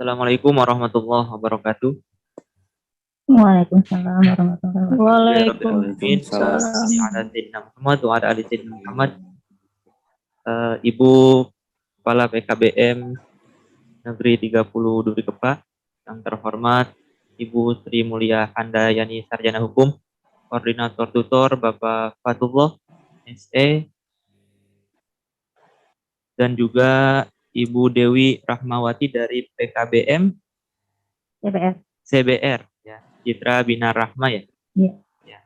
Assalamualaikum warahmatullahi wabarakatuh. Waalaikumsalam warahmatullahi wabarakatuh. Waalaikumsalam. Ibu Kepala PKBM Negeri 30 Duri Kepa, yang terhormat Ibu Sri Mulia Handayani Sarjana Hukum, Koordinator Tutor Bapak Fatullah SE, dan juga Ibu Dewi Rahmawati dari PKBM CBR, ya, Citra Binar Rahma, ya. Ya. Ya.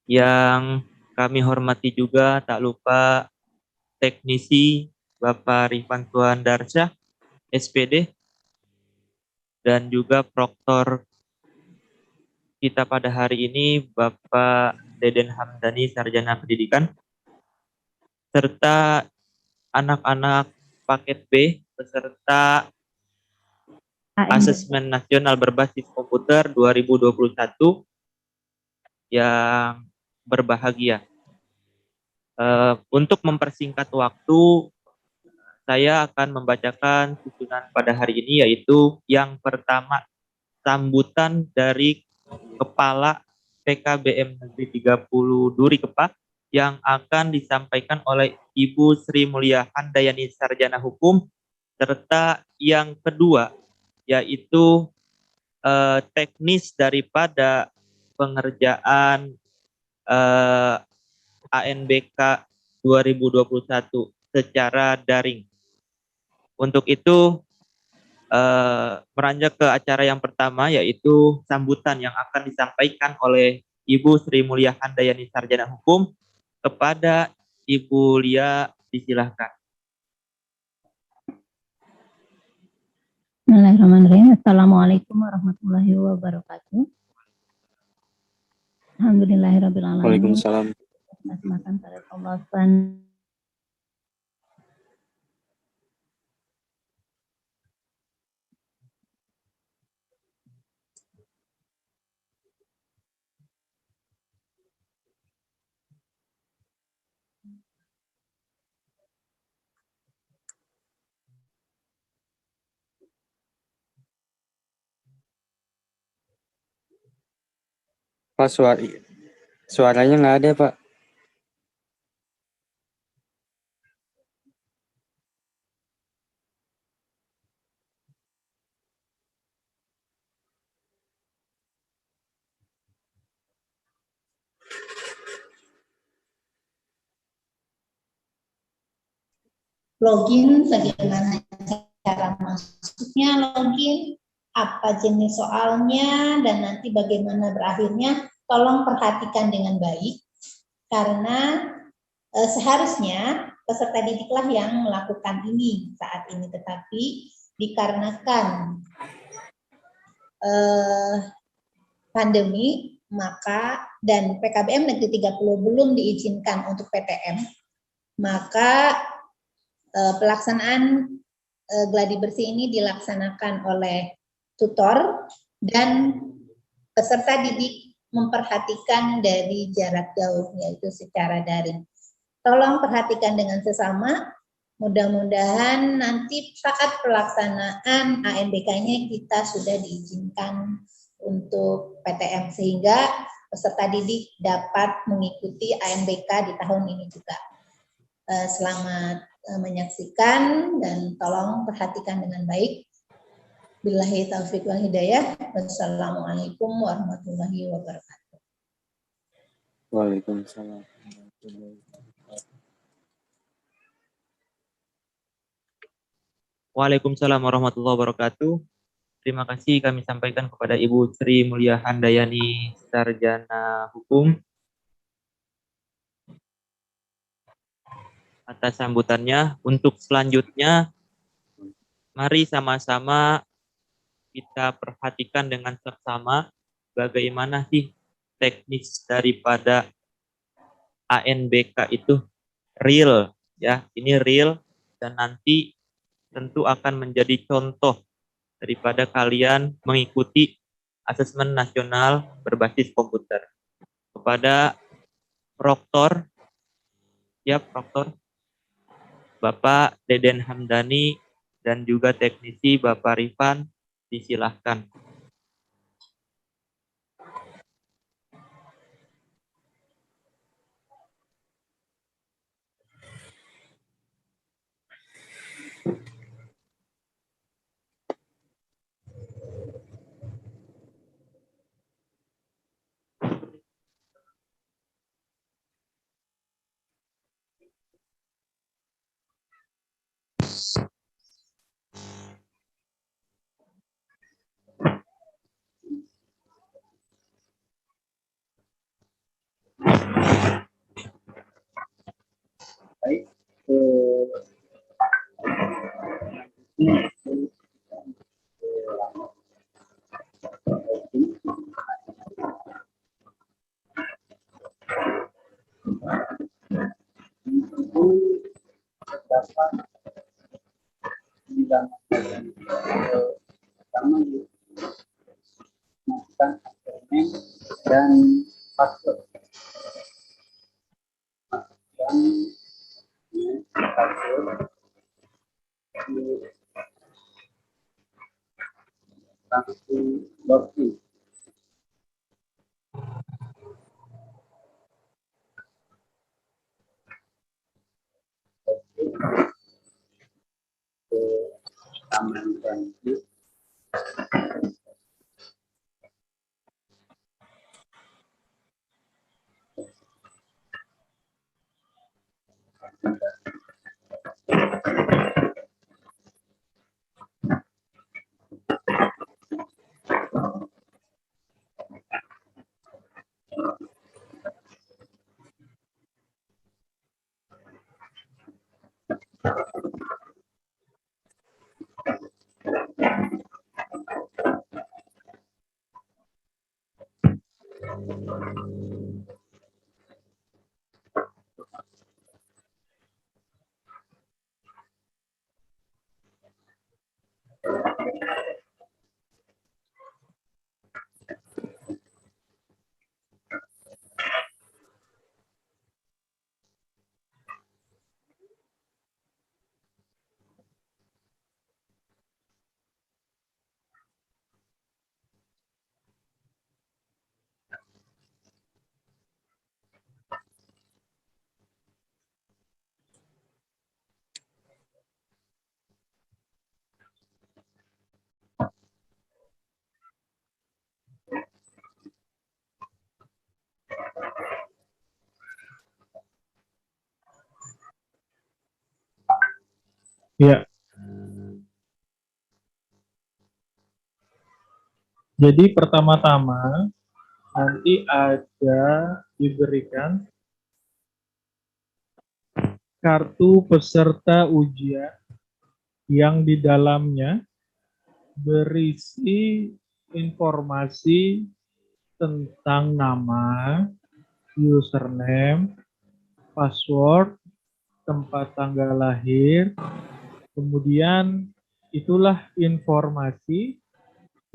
Yang kami hormati juga tak lupa teknisi Bapak Rifan Tuan Darsyah, SPD, dan juga proktor kita pada hari ini Bapak Deden Hamdani, Sarjana Pendidikan, serta anak-anak paket B peserta Asesmen Nasional Berbasis Komputer 2021 yang berbahagia. Untuk mempersingkat waktu, saya akan membacakan susunan pada hari ini, yaitu yang pertama, sambutan dari Kepala PKBM Negeri 30 Duri Kepa yang akan disampaikan oleh Ibu Sri Mulia Handayani Sarjana Hukum, serta yang kedua yaitu teknis daripada pengerjaan ANBK 2021 secara daring. Untuk itu meranjak ke acara yang pertama, yaitu sambutan yang akan disampaikan oleh Ibu Sri Mulia Handayani Sarjana Hukum. Kepada Ibu Lia, disilahkan. Bismillahirrahmanirrahim. Assalamualaikum warahmatullahi wabarakatuh. Alhamdulillahirabbil alamin. Waalaikumsalam. Makan pada pembahasan Pak, suaranya nggak ada, Pak. Login, bagaimana cara masuknya login, apa jenis soalnya, dan nanti bagaimana berakhirnya, tolong perhatikan dengan baik, karena seharusnya peserta didiklah yang melakukan ini saat ini, tetapi dikarenakan pandemi, maka dan PKBM Negeri 30 belum diizinkan untuk PTM, maka pelaksanaan gladi bersih ini dilaksanakan oleh tutor dan peserta didik memperhatikan dari jarak jauh, yaitu secara daring. Tolong perhatikan dengan sesama, mudah-mudahan nanti saat pelaksanaan ANBK-nya kita sudah diizinkan untuk PTM, sehingga peserta didik dapat mengikuti ANBK di tahun ini juga. Selamat menyaksikan dan tolong perhatikan dengan baik. Billahi taufiq wal hidayah. Wassalamualaikum warahmatullahi wabarakatuh. Waalaikumsalam. Waalaikumsalam warahmatullahi wabarakatuh. Terima kasih kami sampaikan kepada Ibu Sri Mulia Handayani Sarjana Hukum atas sambutannya. Untuk selanjutnya, mari sama-sama kita perhatikan dengan seksama bagaimana sih teknis daripada ANBK itu real, ya. Ini real dan nanti tentu akan menjadi contoh daripada kalian mengikuti Asesmen Nasional Berbasis Komputer. Kepada Proktor, ya Proktor, Bapak Deden Hamdani dan juga teknisi Bapak Rifan, disilahkan. Baik, tentu dapat dilakukan pertama menggunakan username dan password yang password langsung login. Amankan itu. Ya, jadi pertama-tama nanti ada diberikan kartu peserta ujian yang di dalamnya berisi informasi tentang nama, username, password, tempat tanggal lahir, kemudian itulah informasi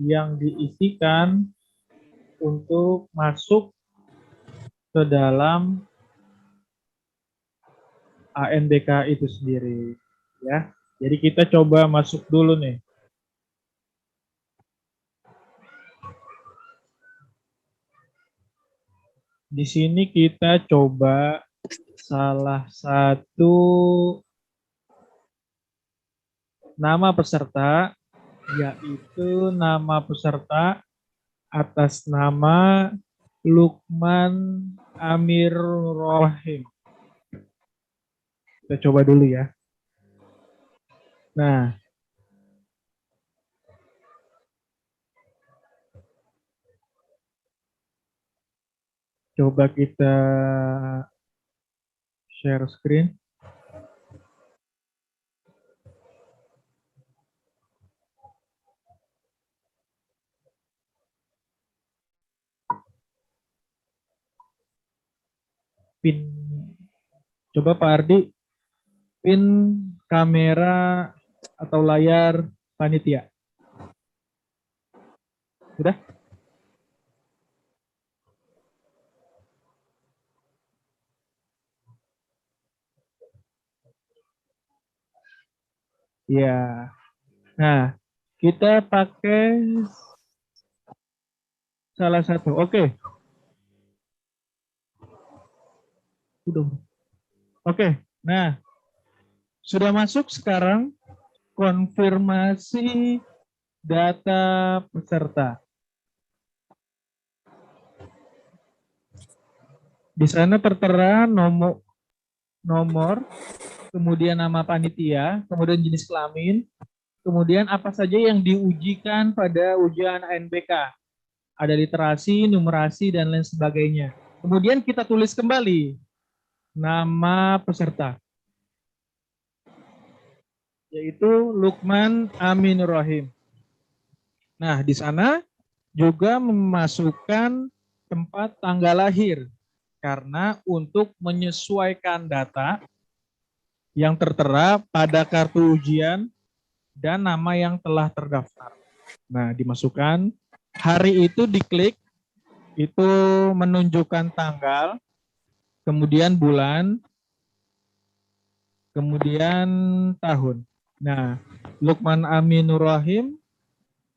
yang diisikan untuk masuk ke dalam ANBK itu sendiri, ya. Jadi kita coba masuk dulu nih. Di sini kita coba salah satu nama peserta, yaitu nama peserta atas nama Lukman Amir Rohim. Kita coba dulu ya. Nah, coba kita share screen. Pin, coba Pak Ardi, pin kamera atau layar panitia. Sudah? Ya, Nah, kita pakai salah satu. Oke. Udah. Oke. Nah, sudah masuk sekarang konfirmasi data peserta. Di sana tertera nomor, kemudian nama panitia, kemudian jenis kelamin, kemudian apa saja yang diujikan pada ujian ANBK. Ada literasi, numerasi, dan lain sebagainya. Kemudian kita tulis kembali nama peserta, yaitu Lukman Aminur Rahim. Nah, di sana juga memasukkan tempat tanggal lahir, karena untuk menyesuaikan data yang tertera pada kartu ujian dan nama yang telah terdaftar. Nah, dimasukkan, hari itu diklik, itu menunjukkan tanggal, kemudian bulan, kemudian tahun. Nah, Lukman Aminur Rahim,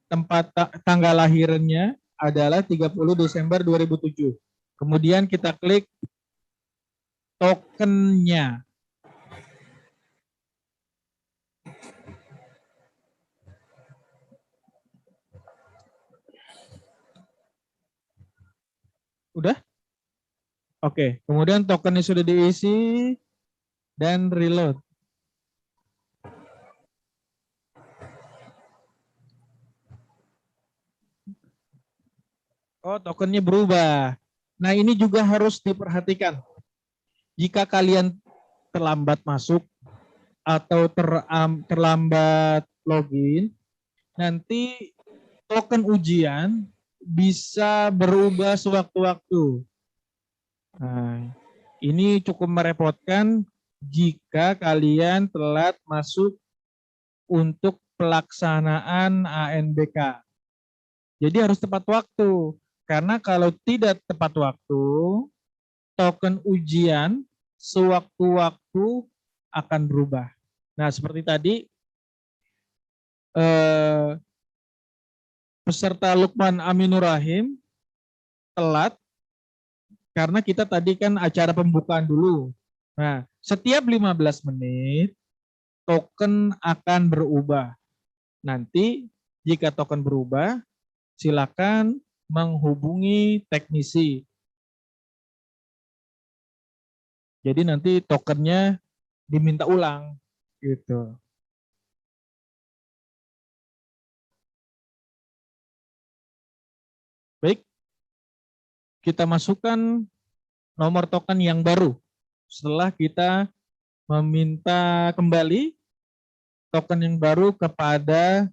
tempat tanggal lahirnya adalah 30 Desember 2007. Kemudian kita klik tokennya. Udah? Oke, kemudian tokennya sudah diisi dan reload. Oh, tokennya berubah. Nah, ini juga harus diperhatikan. Jika kalian terlambat masuk atau terlambat login, nanti token ujian bisa berubah sewaktu-waktu. Nah, ini cukup merepotkan jika kalian telat masuk untuk pelaksanaan ANBK. Jadi harus tepat waktu. Karena kalau tidak tepat waktu, token ujian sewaktu-waktu akan berubah. Nah, seperti tadi, peserta Lukman Aminur Rahim telat karena kita tadi kan acara pembukaan dulu. Nah, setiap 15 menit token akan berubah. Nanti jika token berubah, silakan menghubungi teknisi. Jadi nanti tokennya diminta ulang gitu. Baik, kita masukkan nomor token yang baru. Setelah kita meminta kembali token yang baru kepada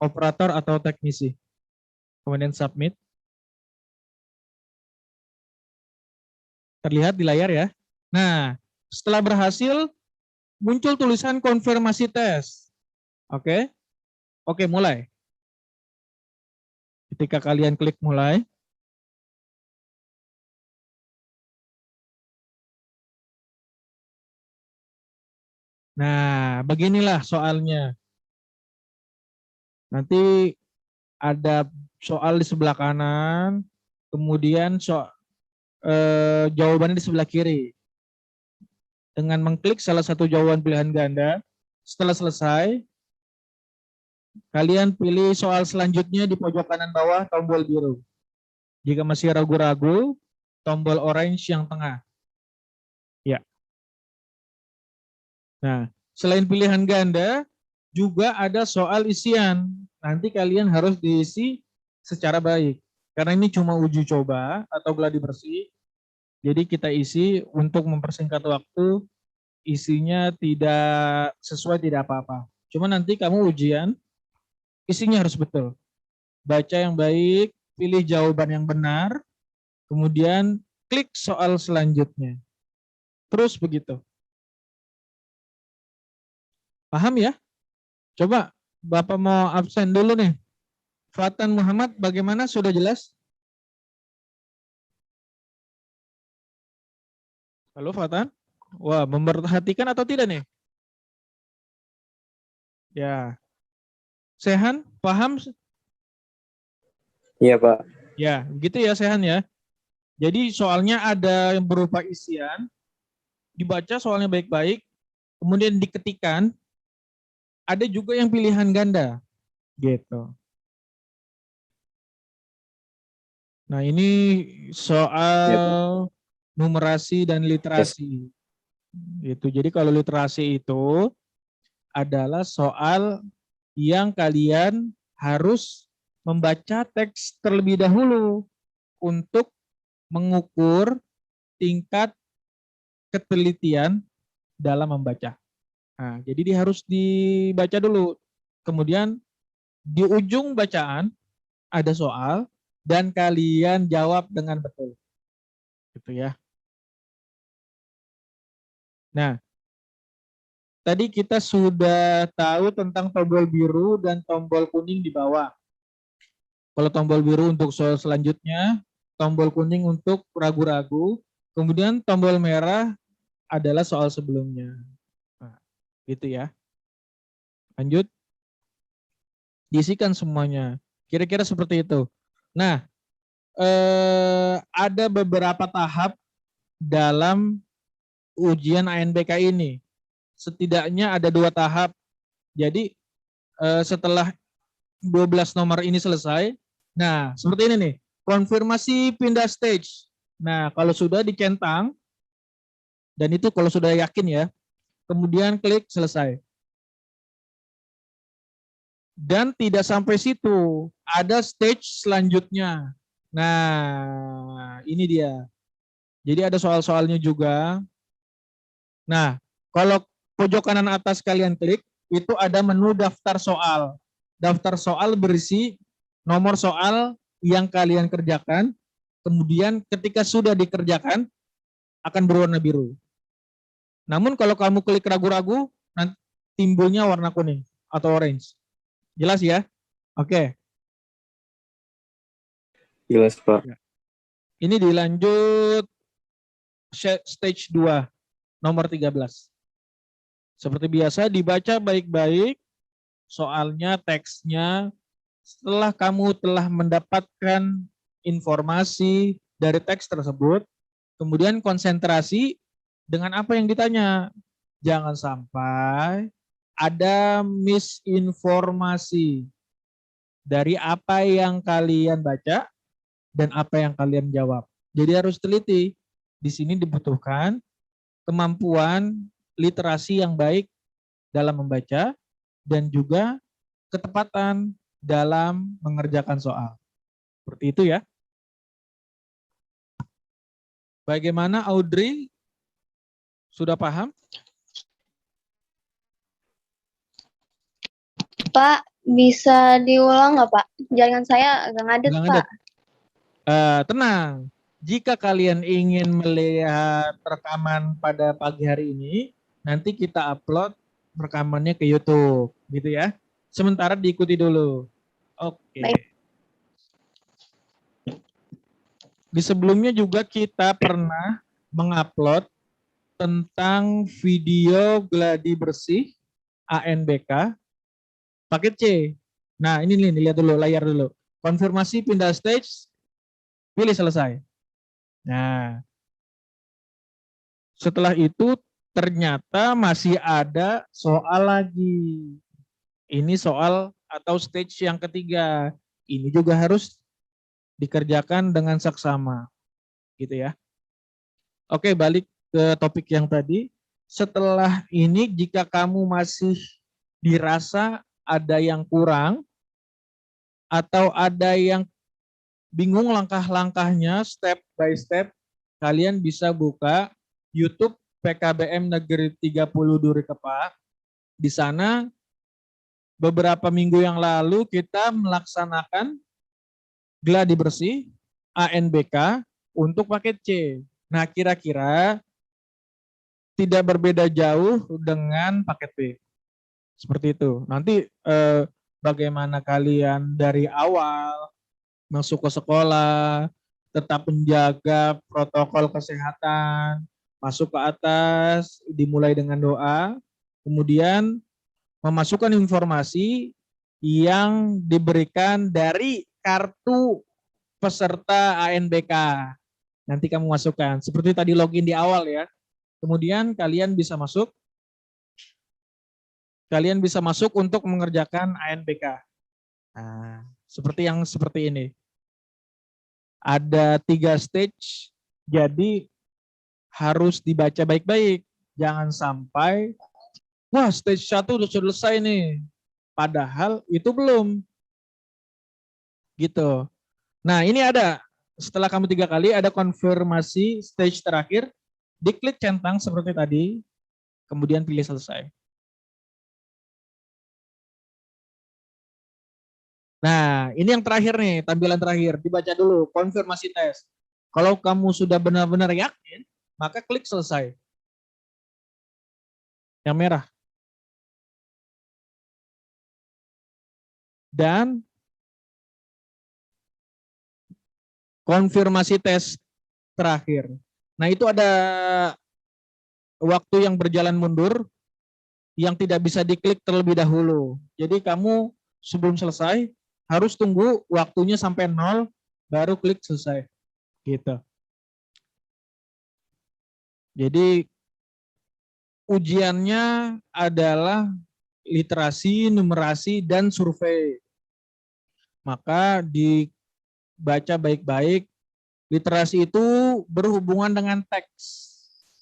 operator atau teknisi. Kemudian submit. Terlihat di layar ya. Nah, setelah berhasil, muncul tulisan konfirmasi tes. Oke. Oke, mulai. Ketika kalian klik mulai, nah, beginilah soalnya. Nanti ada soal di sebelah kanan, kemudian jawabannya di sebelah kiri. Dengan mengklik salah satu jawaban pilihan ganda, setelah selesai, kalian pilih soal selanjutnya di pojok kanan bawah tombol biru. Jika masih ragu-ragu, tombol orange yang tengah. Ya. Nah, selain pilihan ganda, juga ada soal isian. Nanti kalian harus diisi secara baik. Karena ini cuma uji coba atau gladi bersih. Jadi kita isi untuk mempersingkat waktu, isinya tidak sesuai tidak apa-apa. Cuma nanti kamu ujian, isinya harus betul. Baca yang baik, pilih jawaban yang benar, kemudian klik soal selanjutnya. Terus begitu. Paham ya? Coba Bapak mau absen dulu nih. Fatan Muhammad bagaimana, sudah jelas? Halo Fatan? Wah, memperhatikan atau tidak nih? Ya. Sehan, paham? Iya, Pak. Ya, begitu ya Sehan ya. Jadi soalnya ada yang berupa isian, dibaca soalnya baik-baik, kemudian diketikkan, ada juga yang pilihan ganda. Gitu. Nah ini Iya, Pak. soal numerasi dan literasi. Gitu. Jadi kalau literasi itu adalah soal yang kalian harus membaca teks terlebih dahulu untuk mengukur tingkat ketelitian dalam membaca. Nah, jadi dia harus dibaca dulu. Kemudian di ujung bacaan ada soal dan kalian jawab dengan betul. Gitu ya. Nah, tadi kita sudah tahu tentang tombol biru dan tombol kuning di bawah. Kalau tombol biru untuk soal selanjutnya, tombol kuning untuk ragu-ragu, kemudian tombol merah adalah soal sebelumnya. Nah, gitu ya. Lanjut. Diisikan semuanya. Kira-kira seperti itu. Nah, ada beberapa tahap dalam ujian ANBK ini. Setidaknya ada 2 tahap. Jadi setelah 12 nomor ini selesai, nah seperti ini nih, konfirmasi pindah stage. Nah kalau sudah dicentang, dan itu kalau sudah yakin ya, kemudian klik selesai. Dan tidak sampai situ, ada stage selanjutnya. Nah ini dia. Jadi ada soal-soalnya juga. Nah kalau pojok kanan atas kalian klik, itu ada menu daftar soal. Daftar soal berisi nomor soal yang kalian kerjakan, kemudian ketika sudah dikerjakan akan berwarna biru. Namun kalau kamu klik ragu-ragu, nanti timbulnya warna kuning atau orange. Jelas ya? Oke. Jelas, Pak. Ini dilanjut stage 2, nomor 13. Seperti biasa dibaca baik-baik soalnya, teksnya. Setelah kamu telah mendapatkan informasi dari teks tersebut, kemudian konsentrasi dengan apa yang ditanya. Jangan sampai ada misinformasi dari apa yang kalian baca dan apa yang kalian jawab. Jadi harus teliti. Di sini dibutuhkan kemampuan literasi yang baik dalam membaca dan juga ketepatan dalam mengerjakan soal. Seperti itu ya. Bagaimana Audrey? Sudah paham? Pak, bisa diulang nggak Pak? Jaringan saya agak ngadet Nggak Pak. ngadet. Tenang. Jika kalian ingin melihat rekaman pada pagi hari ini, nanti kita upload rekamannya ke YouTube, gitu ya. Sementara diikuti dulu. Oke. Baik. Di sebelumnya juga kita pernah mengupload tentang video gladi bersih ANBK paket C. Nah, ini nih, lihat dulu layar dulu. Konfirmasi pindah stage, pilih selesai. Nah, setelah itu ternyata masih ada soal lagi. Ini soal atau stage yang ketiga. Ini juga harus dikerjakan dengan saksama. Gitu ya. Oke, balik ke topik yang tadi. Setelah ini jika kamu masih dirasa ada yang kurang atau ada yang bingung langkah-langkahnya step by step, kalian bisa buka YouTube PKBM Negeri 30 Duri Kepa. Di sana beberapa minggu yang lalu kita melaksanakan gladi bersih ANBK untuk paket C. Nah, kira-kira tidak berbeda jauh dengan paket B. Seperti itu. Nanti bagaimana kalian dari awal masuk ke sekolah, tetap menjaga protokol kesehatan, masuk ke atas, dimulai dengan doa, kemudian memasukkan informasi yang diberikan dari kartu peserta ANBK. Nanti kamu masukkan. Seperti tadi login di awal ya. Kemudian kalian bisa masuk. Kalian bisa masuk untuk mengerjakan ANBK. Nah, seperti ini. Ada 3 stage, jadi harus dibaca baik-baik. Jangan sampai, wah stage 1 udah selesai nih. Padahal itu belum. Gitu. Nah ini ada, setelah kamu 3 kali ada konfirmasi stage terakhir, diklik centang seperti tadi, kemudian pilih selesai. Nah ini yang terakhir nih, tampilan terakhir, dibaca dulu, konfirmasi tes. Kalau kamu sudah benar-benar yakin, maka klik selesai. Yang merah. Dan konfirmasi tes terakhir. Nah itu ada waktu yang berjalan mundur yang tidak bisa diklik terlebih dahulu. Jadi kamu sebelum selesai harus tunggu waktunya sampai 0 baru klik selesai. Gitu. Jadi ujiannya adalah literasi, numerasi, dan survei. Maka dibaca baik-baik. Literasi itu berhubungan dengan teks.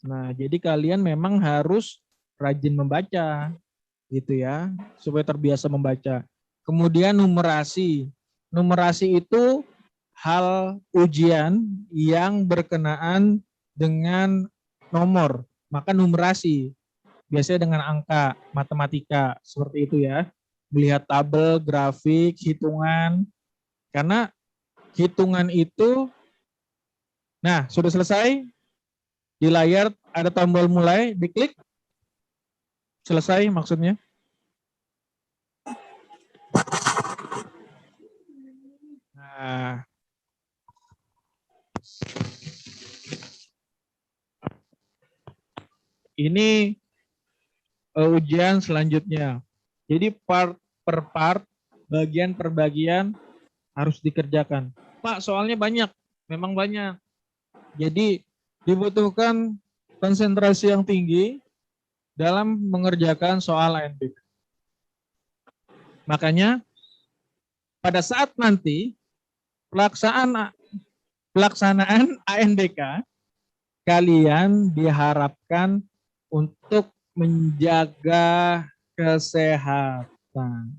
Nah, jadi kalian memang harus rajin membaca, gitu ya, supaya terbiasa membaca. Kemudian numerasi. Numerasi itu hal ujian yang berkenaan dengan nomor. Maka numerasi. Biasanya dengan angka, matematika, seperti itu ya. Melihat tabel, grafik, hitungan. Karena hitungan itu, nah sudah selesai, di layar ada tombol mulai, diklik, selesai maksudnya. Nah, ini ujian selanjutnya. Jadi part per part, bagian per bagian harus dikerjakan. Pak, soalnya banyak, memang banyak. Jadi dibutuhkan konsentrasi yang tinggi dalam mengerjakan soal ANBK. Makanya pada saat nanti pelaksanaan ANBK, kalian diharapkan untuk menjaga kesehatan.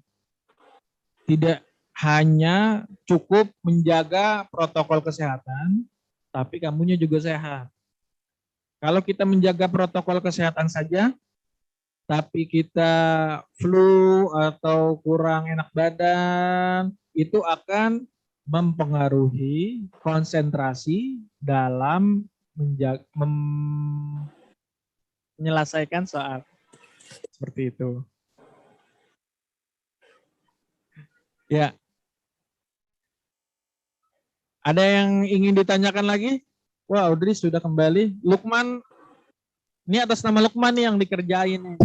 Tidak hanya cukup menjaga protokol kesehatan, tapi kamunya juga sehat. Kalau kita menjaga protokol kesehatan saja, tapi kita flu atau kurang enak badan, itu akan mempengaruhi konsentrasi dalam menyelesaikan soal. Seperti itu. Ya. Ada yang ingin ditanyakan lagi? Wah, Audrey sudah kembali. Lukman, ini atas nama Lukman nih yang dikerjain.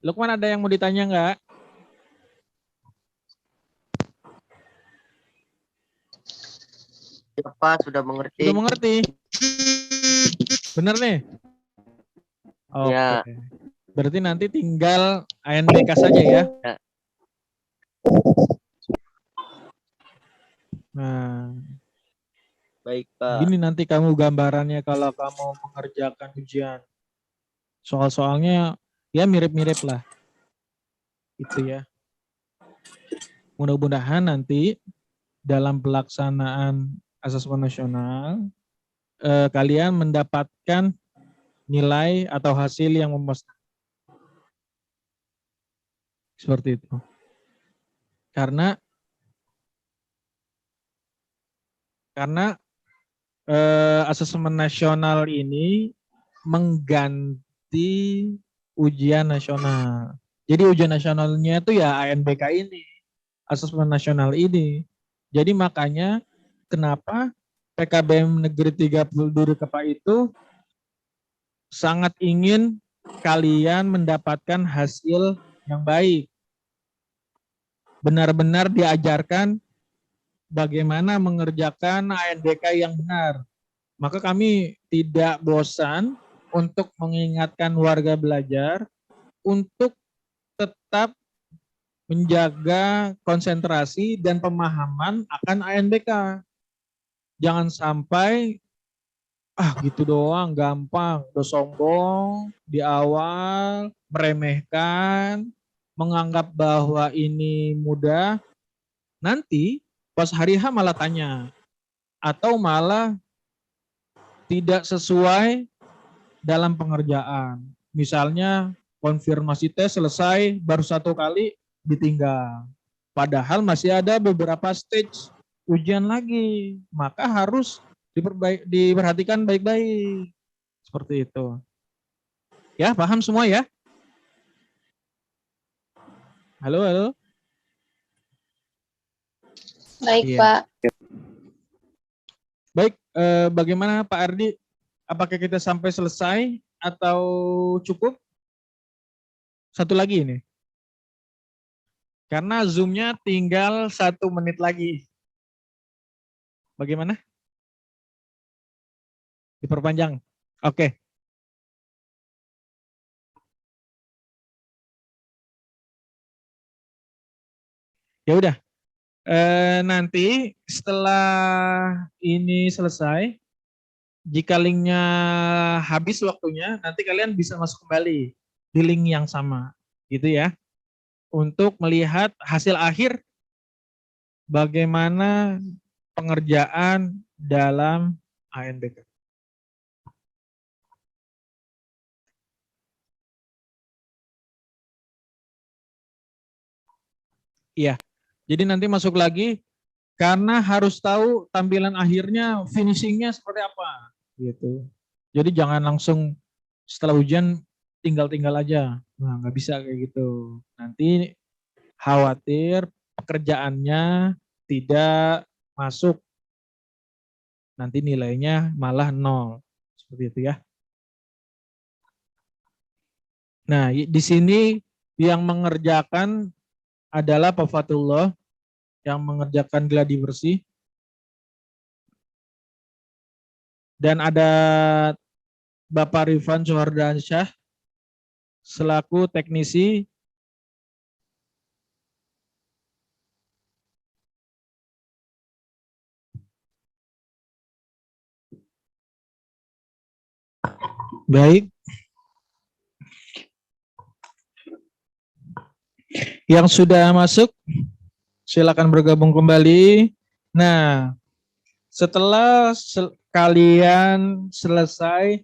Lukman, ada yang mau ditanya nggak? Ya, Pak, sudah mengerti. Sudah mengerti. Benar nih? Oke. Ya. Berarti nanti tinggal ANBK saja ya? Ya. Nah, Baik, Pak. gini nanti kamu gambarannya kalau kamu mengerjakan ujian. Soal-soalnya ya mirip-mirip lah. Itu ya. Mudah-mudahan nanti dalam pelaksanaan asesmen nasional kalian mendapatkan nilai atau hasil yang memuaskan. Seperti itu. Karena asesmen nasional ini mengganti ujian nasional. Jadi ujian nasionalnya itu ya ANBK ini, asesmen nasional ini. Jadi makanya kenapa PKBM Negeri 30 Durikepa itu sangat ingin kalian mendapatkan hasil yang baik. Benar-benar diajarkan bagaimana mengerjakan ANBK yang benar. Maka kami tidak bosan untuk mengingatkan warga belajar untuk tetap menjaga konsentrasi dan pemahaman akan ANBK. Jangan sampai gitu doang, gampang, udah sombong di awal, meremehkan, menganggap bahwa ini mudah, nanti pas hari H malah tanya, atau malah tidak sesuai dalam pengerjaan. Misalnya konfirmasi tes selesai, baru 1 kali ditinggal. Padahal masih ada beberapa stage ujian lagi, maka harus diperhatikan baik-baik. Seperti itu. Ya, paham semua ya? Halo, halo. Baik, Iya. Pak. Baik, bagaimana Pak Ardi? Apakah kita sampai selesai atau cukup? Satu lagi ini. Karena Zoom-nya tinggal 1 menit lagi. Bagaimana? Diperpanjang. Oke. Ya udah. Nanti setelah ini selesai, jika linknya habis waktunya, nanti kalian bisa masuk kembali di link yang sama, gitu ya, untuk melihat hasil akhir bagaimana pengerjaan dalam ANBK. Iya, jadi nanti masuk lagi karena harus tahu tampilan akhirnya, finishingnya seperti apa, gitu. Jadi jangan langsung setelah ujian tinggal-tinggal aja. Nah, nggak bisa kayak gitu. Nanti khawatir pekerjaannya tidak masuk. Nanti nilainya malah 0. Seperti itu ya. Nah, di sini yang mengerjakan adalah Pak Fatullah, yang mengerjakan gladi bersih. Dan ada Bapak Rifan Sohardansyah selaku teknisi. Baik. Yang sudah masuk, silakan bergabung kembali. Nah, setelah kalian selesai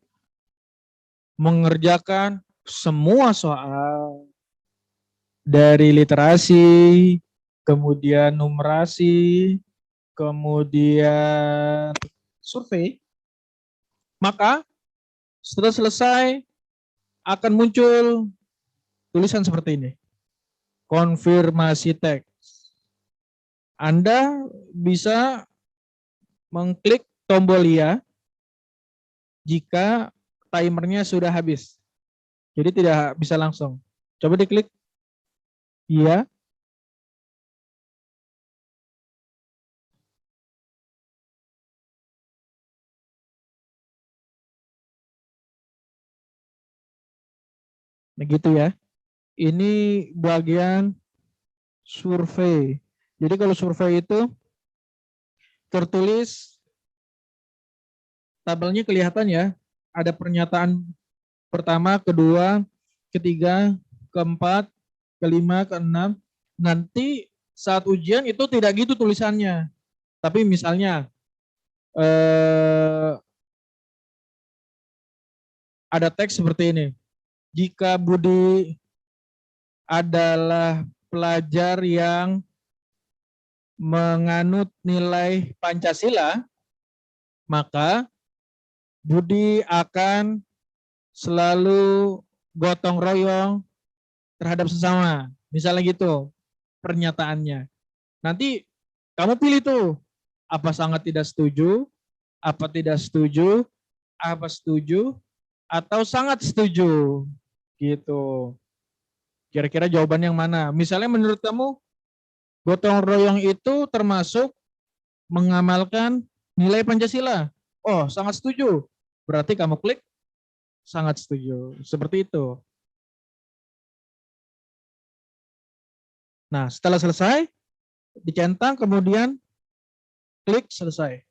mengerjakan semua soal dari literasi, kemudian numerasi, kemudian survei, maka setelah selesai akan muncul tulisan seperti ini. Konfirmasi teks. Anda bisa mengklik tombol iya jika timernya sudah habis. Jadi tidak bisa langsung. Coba diklik iya. Begitu ya. Ini bagian survei. Jadi kalau survei itu tertulis, tabelnya kelihatan ya. Ada pernyataan pertama, kedua, ketiga, keempat, kelima, keenam. Nanti saat ujian itu tidak gitu tulisannya. Tapi misalnya ada teks seperti ini. Jika Budi adalah pelajar yang menganut nilai Pancasila, maka Budi akan selalu gotong royong terhadap sesama. Misalnya gitu pernyataannya. Nanti kamu pilih tuh, apa sangat tidak setuju, apa tidak setuju, apa setuju, atau sangat setuju. Gitu. Kira-kira jawaban yang mana? Misalnya menurut kamu gotong royong itu termasuk mengamalkan nilai Pancasila. Oh, sangat setuju. Berarti kamu klik sangat setuju. Seperti itu. Nah, setelah selesai, dicentang, kemudian klik selesai.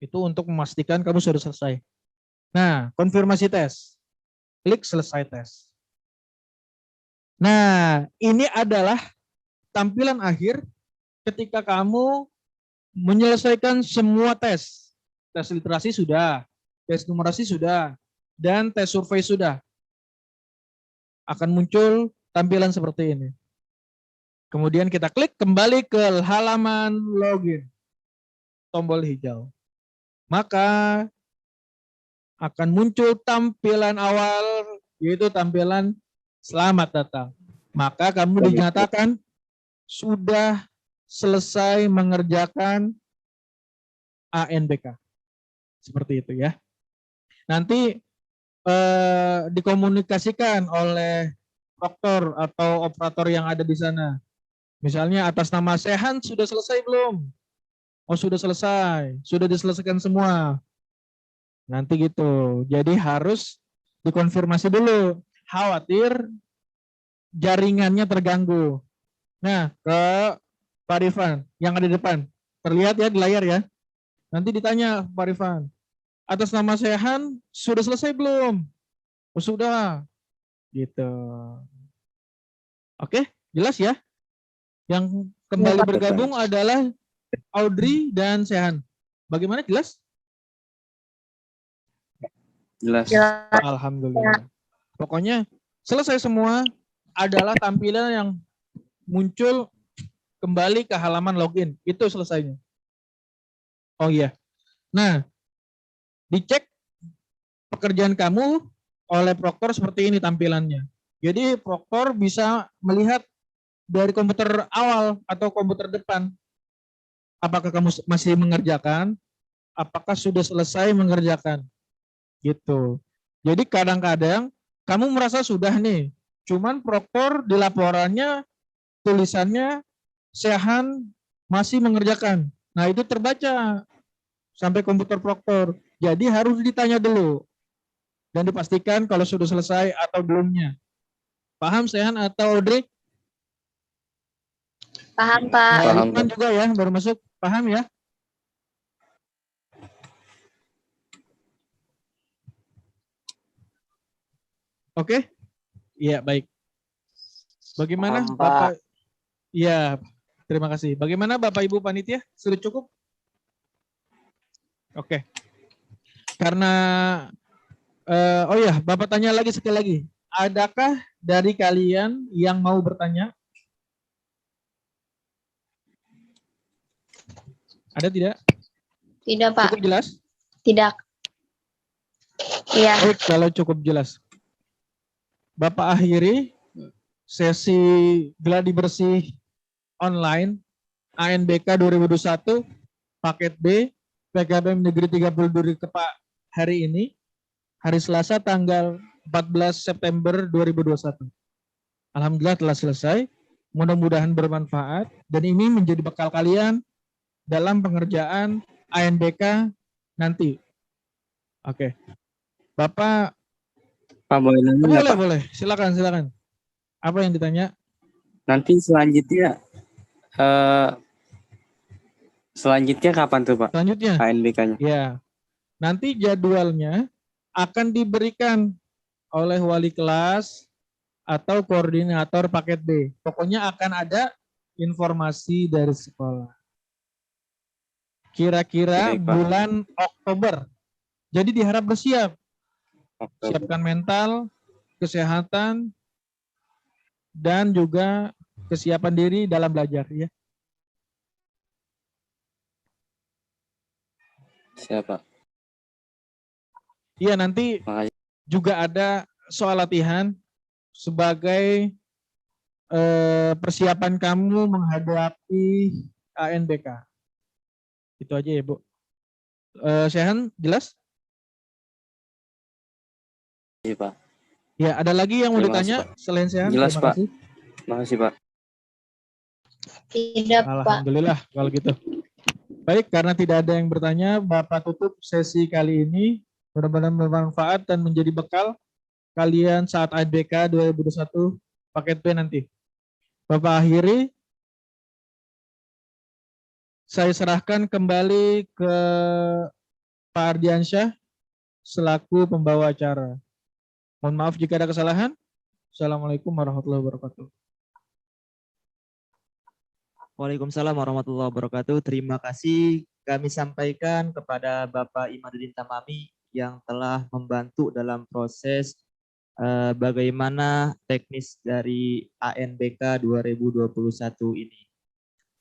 Itu untuk memastikan kamu sudah selesai. Nah, konfirmasi tes. Klik selesai tes. Nah, ini adalah tampilan akhir ketika kamu menyelesaikan semua tes. Tes literasi sudah, tes numerasi sudah, dan tes survei sudah. Akan muncul tampilan seperti ini. Kemudian kita klik kembali ke halaman login. Tombol hijau. Maka akan muncul tampilan awal, yaitu tampilan selamat datang. Maka kamu dinyatakan sudah selesai mengerjakan ANBK. Seperti itu ya. Nanti dikomunikasikan oleh proktor atau operator yang ada di sana. Misalnya atas nama Sehan sudah selesai belum? Oh sudah selesai, sudah diselesaikan semua. Nanti gitu. Jadi harus dikonfirmasi dulu. Khawatir jaringannya terganggu. Nah, ke Pak Rifan yang ada di depan. Terlihat ya di layar ya. Nanti ditanya Pak Rifan, atas nama Sehan sudah selesai belum? Oh sudah. Gitu. Oke, jelas ya? Yang kembali bergabung adalah Audrey dan Sehan. Bagaimana, jelas? Jelas. Alhamdulillah. Pokoknya selesai semua adalah tampilan yang muncul kembali ke halaman login. Itu selesainya. Oh iya. Nah, dicek pekerjaan kamu oleh proktor seperti ini tampilannya. Jadi proktor bisa melihat dari komputer awal atau komputer depan. Apakah kamu masih mengerjakan? Apakah sudah selesai mengerjakan? Gitu. Jadi kadang-kadang kamu merasa sudah nih, cuman proktor di laporannya tulisannya Sehan masih mengerjakan. Nah itu terbaca sampai komputer proktor. Jadi harus ditanya dulu dan dipastikan kalau sudah selesai atau belumnya. Paham Sehan atau Audrey? Paham, Pak. Paham, Lukman juga ya baru masuk. Paham ya? Oke? Iya, baik. Bagaimana Paham, Pak. Bapak? Iya, terima kasih. Bagaimana Bapak Ibu panitia? Sudah cukup? Oke. Karena oh ya, Bapak tanya lagi sekali lagi. Adakah dari kalian yang mau bertanya? Ada tidak? Tidak, Pak. Cukup jelas? Tidak. Iya. Baik, kalau cukup jelas. Bapak akhiri sesi gladi bersih online ANBK 2021 paket B PKBM Negeri 30 Duri Kepak hari ini, hari Selasa tanggal 14 September 2021. Alhamdulillah telah selesai. Mudah-mudahan bermanfaat dan ini menjadi bekal kalian dalam pengerjaan ANBK nanti. Oke. Bapak Pak boleh nanya nggak, boleh, Pak? boleh. Silakan. Apa yang ditanya? Nanti selanjutnya kapan tuh, Pak? Selanjutnya, ANBK-nya. ya. Nanti jadwalnya akan diberikan oleh wali kelas atau koordinator paket B. Pokoknya akan ada informasi dari sekolah. Kira-kira Baik, Pak. bulan Oktober. Jadi diharap bersiap. Siapkan mental, kesehatan, dan juga kesiapan diri dalam belajar. Ya. Siapa? Iya, nanti Makasih. juga ada soal latihan sebagai persiapan kamu menghadapi ANBK. Itu aja ya, Bu. Sehan, jelas? Iya, Pak. Ya, ada lagi yang mau Terima kasih, ditanya selain Sehan? Jelas, Terima Pak. kasih. Makasih, Pak. Tidak, Pak. Alhamdulillah kalau gitu. Baik, karena tidak ada yang bertanya, Bapak tutup sesi kali ini. Mudah-mudahan bermanfaat dan menjadi bekal kalian saat ADK 2021 paket B nanti. Bapak akhiri, saya serahkan kembali ke Pak Ardiansyah selaku pembawa acara. Mohon maaf jika ada kesalahan. Assalamualaikum warahmatullahi wabarakatuh. Waalaikumsalam warahmatullahi wabarakatuh. Terima kasih kami sampaikan kepada Bapak Imaduddin Tamami yang telah membantu dalam proses bagaimana teknis dari ANBK 2021 ini.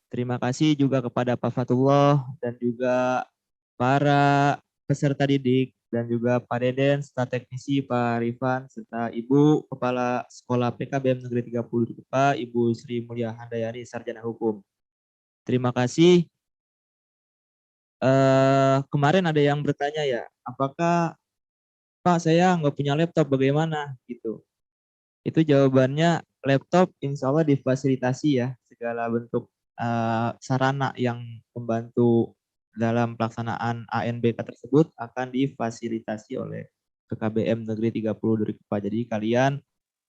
Terima kasih juga kepada Pak Fatullah dan juga para peserta didik dan juga Pak Deden, serta teknisi Pak Rifan, serta Ibu Kepala Sekolah PKBM Negeri 30 di Kepa, Ibu Sri Mulia Handayani, Sarjana Hukum. Terima kasih. Kemarin ada yang bertanya ya, apakah Pak saya nggak punya laptop bagaimana gitu. Itu jawabannya laptop insya Allah difasilitasi ya, segala bentuk sarana yang membantu dalam pelaksanaan ANBK tersebut akan difasilitasi oleh PKBM Negeri 30 Durikepa. Jadi kalian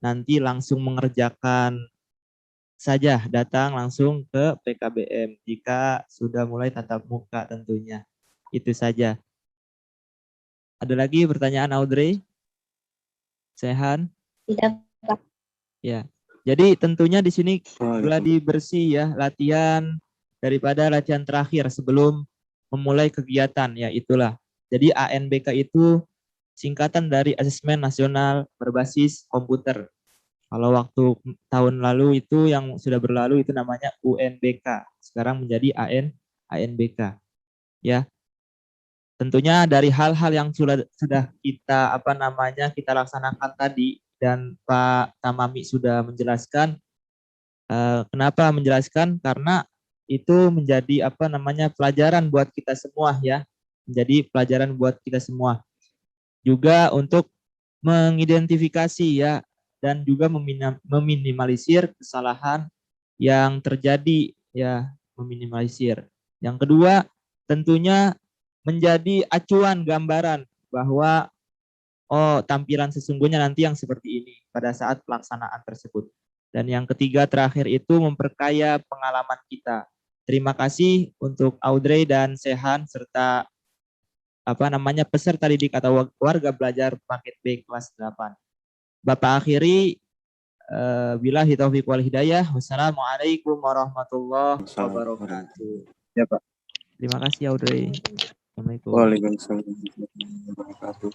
nanti langsung mengerjakan saja, datang langsung ke PKBM jika sudah mulai tatap muka tentunya. Itu saja. Ada lagi pertanyaan Audrey? Sehan? Tidak, Pak. Ya. Jadi tentunya di sini gladi bersih ya, latihan daripada latihan terakhir sebelum memulai kegiatan ya itulah. Jadi ANBK itu singkatan dari Asesmen Nasional Berbasis Komputer. Kalau waktu tahun lalu itu yang sudah berlalu itu namanya UNBK. Sekarang menjadi ANBK. Ya. Tentunya dari hal-hal yang sudah kita kita laksanakan tadi dan Pak Tamami sudah menjelaskan. Kenapa menjelaskan? Karena itu menjadi pelajaran buat kita semua ya. Menjadi pelajaran buat kita semua. Juga untuk mengidentifikasi ya dan juga meminimalisir kesalahan yang terjadi ya, meminimalisir. Yang kedua, tentunya menjadi acuan gambaran bahwa tampilan sesungguhnya nanti yang seperti ini pada saat pelaksanaan tersebut. Dan yang ketiga terakhir itu memperkaya pengalaman kita. Terima kasih untuk Audrey dan Sehan serta peserta didik atau warga belajar paket B kelas 8. Bapak akhiri billahi taufiq wal hidayah. Wassalamualaikum warahmatullahi wabarakatuh. Ya, Pak. Terima kasih Audrey. Assalamualaikum. Waalaikumsalam warahmatullahi wabarakatuh.